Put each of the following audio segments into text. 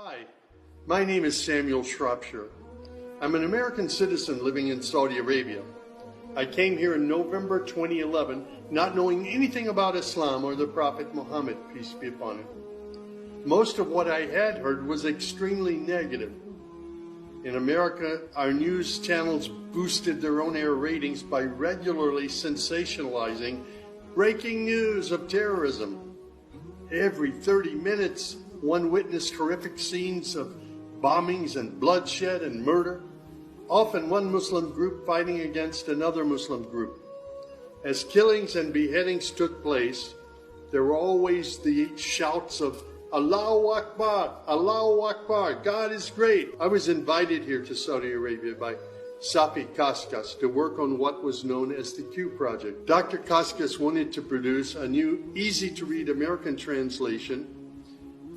Hi, my name is Samuel Shropshire. I'm an American citizen living in Saudi Arabia. I came here in November 2011, not knowing anything about Islam or the Prophet Muhammad, peace be upon him. Most of what I had heard was extremely negative. In America, our news channels boosted their on-air ratings by regularly sensationalizing breaking news of terrorism. Every 30 minutes, one witnessed horrific scenes of bombings and bloodshed and murder, often one Muslim group fighting against another Muslim group. As killings and beheadings took place, there were always the shouts of Allahu Akbar, Allahu Akbar, God is great. I was invited here to Saudi Arabia by Safi Kaskas to work on what was known as the Q Project. Dr. Kaskas wanted to produce a new, easy-to-read American translation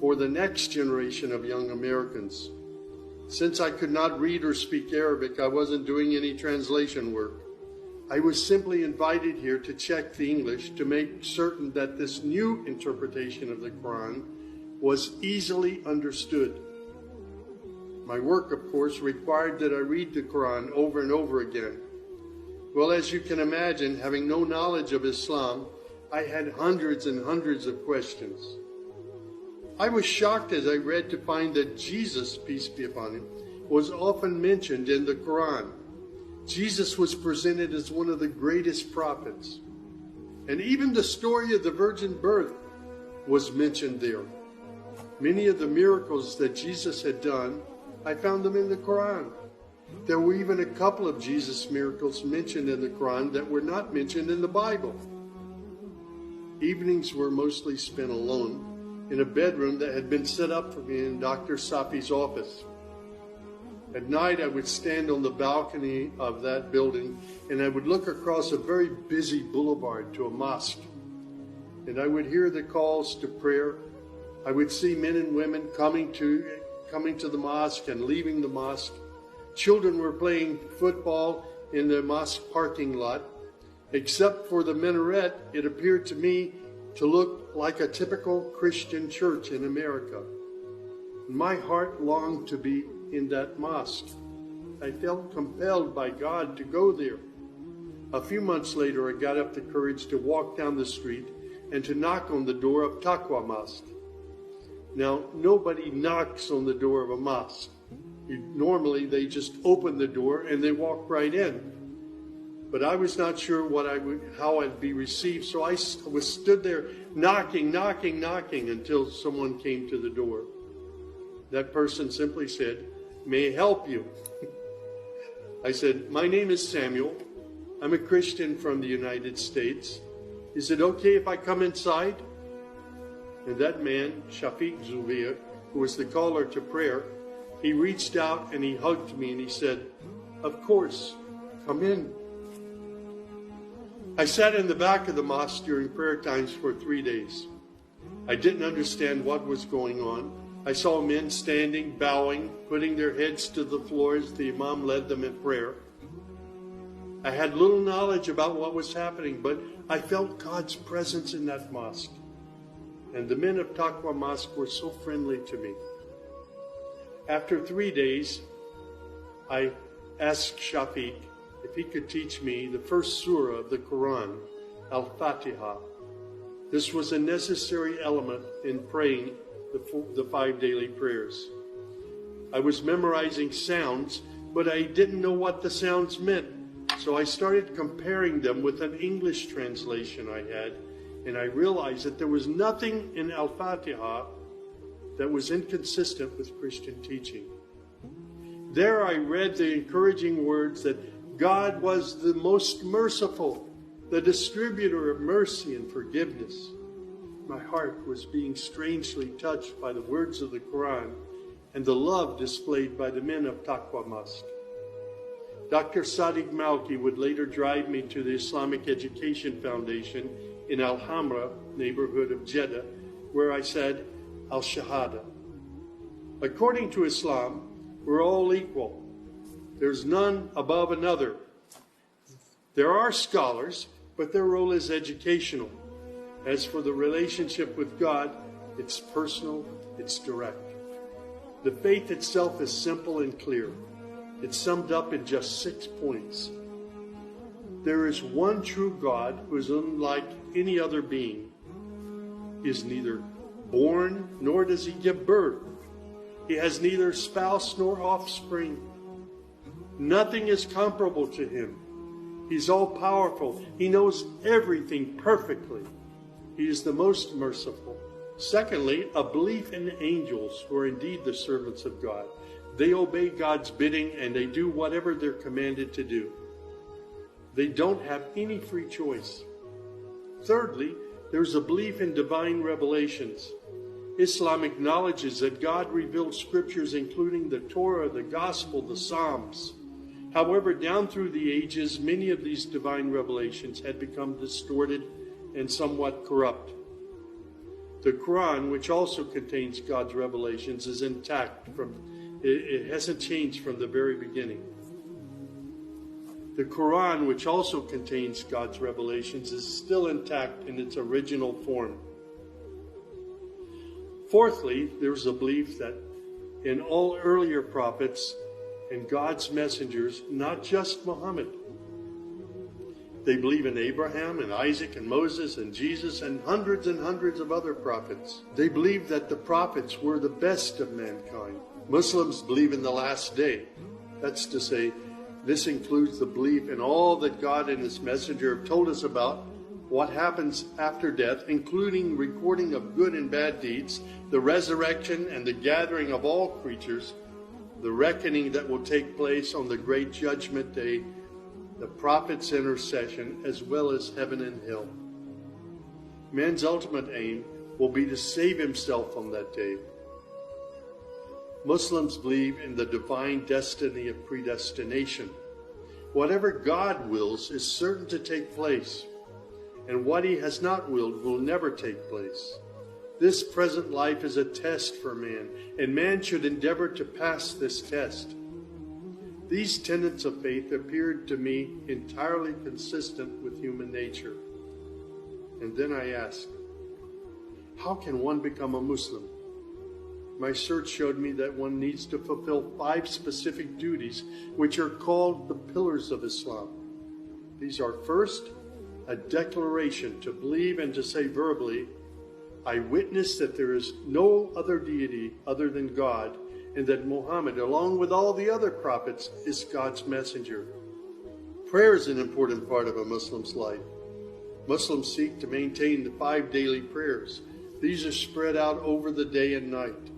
for the next generation of young Americans. Since I could not read or speak Arabic, I wasn't doing any translation work. I was simply invited here to check the English to make certain that this new interpretation of the Quran was easily understood. My work, of course, required that I read the Quran over and over again. Well, as you can imagine, having no knowledge of Islam, I had hundreds and hundreds of questions. I was shocked as I read to find that Jesus, peace be upon him, was often mentioned in the Quran. Jesus was presented as one of the greatest prophets. And even the story of the virgin birth was mentioned there. Many of the miracles that Jesus had done, I found them in the Quran. There were even a couple of Jesus miracles mentioned in the Quran that were not mentioned in the Bible. Evenings were mostly spent alone in a bedroom that had been set up for me in Dr. Safi's office. At night, I would stand on the balcony of that building and I would look across a very busy boulevard to a mosque. And I would hear the calls to prayer. I would see men and women coming to the mosque and leaving the mosque. Children were playing football in the mosque parking lot. Except for the minaret, it appeared to me to look like a typical Christian church in America. My heart longed to be in that mosque. I felt compelled by God to go there. A few months later, I got up the courage to walk down the street and to knock on the door of Taqwa Mosque. Now, nobody knocks on the door of a mosque. Normally, they just open the door and they walk right in. But I was not sure how I'd be received, so I stood there knocking until someone came to the door. That person simply said, "May I help you?" I said, "My name is Samuel. I'm a Christian from the United States. Is it okay if I come inside?" And that man, Shafiq Zubir, who was the caller to prayer, he reached out and he hugged me and he said, "Of course, come in." I sat in the back of the mosque during prayer times for 3 days. I didn't understand what was going on. I saw men standing, bowing, putting their heads to the floor as the Imam led them in prayer. I had little knowledge about what was happening, but I felt God's presence in that mosque. And the men of Taqwa Mosque were so friendly to me. After 3 days, I asked Shafiq if he could teach me the first surah of the Quran, Al-Fatiha. This was a necessary element in praying the 5 daily prayers. I was memorizing sounds, but I didn't know what the sounds meant. So I started comparing them with an English translation I had, and I realized that there was nothing in Al-Fatiha that was inconsistent with Christian teaching. There I read the encouraging words that God was the most merciful, the distributor of mercy and forgiveness. My heart was being strangely touched by the words of the Quran and the love displayed by the men of Taqwa Mosque. Dr. Sadiq Malki would later drive me to the Islamic Education Foundation in Al-Hamra, neighborhood of Jeddah, where I said Al-Shahada. According to Islam, we're all equal. There's none above another. There are scholars, but their role is educational. As for the relationship with God, it's personal, it's direct. The faith itself is simple and clear. It's summed up in just 6 points. There is one true God who is unlike any other being. He is neither born nor does he give birth. He has neither spouse nor offspring. Nothing is comparable to him. He's all-powerful. He knows everything perfectly. He is the most merciful. Secondly, a belief in angels who are indeed the servants of God. They obey God's bidding and they do whatever they're commanded to do. They don't have any free choice. Thirdly, there's a belief in divine revelations. Islam acknowledges that God revealed scriptures including the Torah, the Gospel, the Psalms. However, down through the ages, many of these divine revelations had become distorted and somewhat corrupt. The Quran, which also contains God's revelations, is intact. It hasn't changed from the very beginning. The Quran, which also contains God's revelations, is still intact in its original form. Fourthly, there's a belief that in all earlier prophets and God's messengers, not just Muhammad. They believe in Abraham and Isaac and Moses and Jesus and hundreds of other prophets. They believe that the prophets were the best of mankind. Muslims believe in the last day. That's to say, this includes the belief in all that God and his messenger have told us about what happens after death, including recording of good and bad deeds, the resurrection and the gathering of all creatures, the reckoning that will take place on the great judgment day, the prophet's intercession, as well as heaven and hell. Man's ultimate aim will be to save himself on that day. Muslims believe in the divine destiny of predestination. Whatever God wills is certain to take place, and what he has not willed will never take place. This present life is a test for man, and man should endeavor to pass this test. These tenets of faith appeared to me entirely consistent with human nature. And then I asked, how can one become a Muslim? My search showed me that one needs to fulfill 5 specific duties, which are called the pillars of Islam. These are: first, a declaration to believe and to say verbally, I witness that there is no other deity other than God, and that Muhammad, along with all the other prophets, is God's messenger. Prayer is an important part of a Muslim's life. Muslims seek to maintain the 5 daily prayers. These are spread out over the day and night.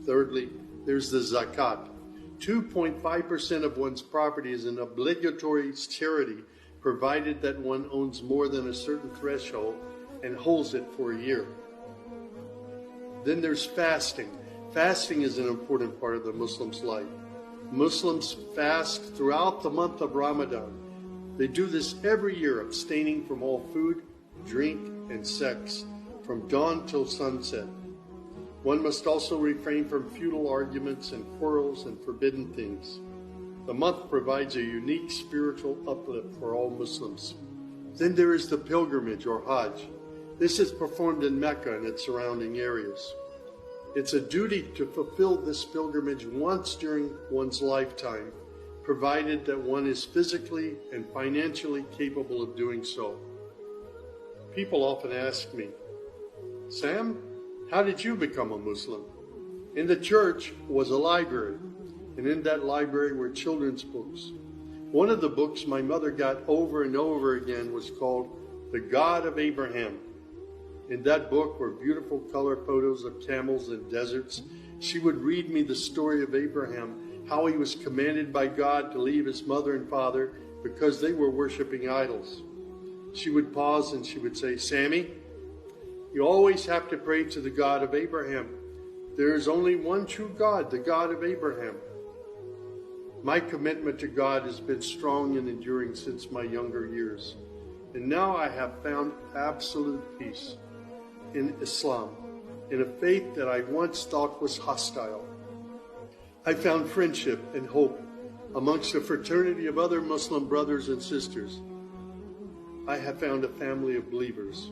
Thirdly, there's the zakat. 2.5% of one's property is an obligatory charity, provided that one owns more than a certain threshold and holds it for a year. Then there's fasting. Fasting is an important part of the Muslim's life. Muslims fast throughout the month of Ramadan. They do this every year, abstaining from all food, drink, and sex, from dawn till sunset. One must also refrain from futile arguments and quarrels and forbidden things. The month provides a unique spiritual uplift for all Muslims. Then there is the pilgrimage or Hajj. This is performed in Mecca and its surrounding areas. It's a duty to fulfill this pilgrimage once during one's lifetime, provided that one is physically and financially capable of doing so. People often ask me, Sam, how did you become a Muslim? In the church was a library, and in that library were children's books. One of the books my mother got over and over again was called The God of Abraham. In that book were beautiful color photos of camels and deserts. She would read me the story of Abraham, how he was commanded by God to leave his mother and father because they were worshiping idols. She would pause and she would say, Sammy, you always have to pray to the God of Abraham. There is only one true God, the God of Abraham. My commitment to God has been strong and enduring since my younger years. And now I have found absolute peace in Islam, in a faith that I once thought was hostile. I found friendship and hope amongst a fraternity of other Muslim brothers and sisters. I have found a family of believers.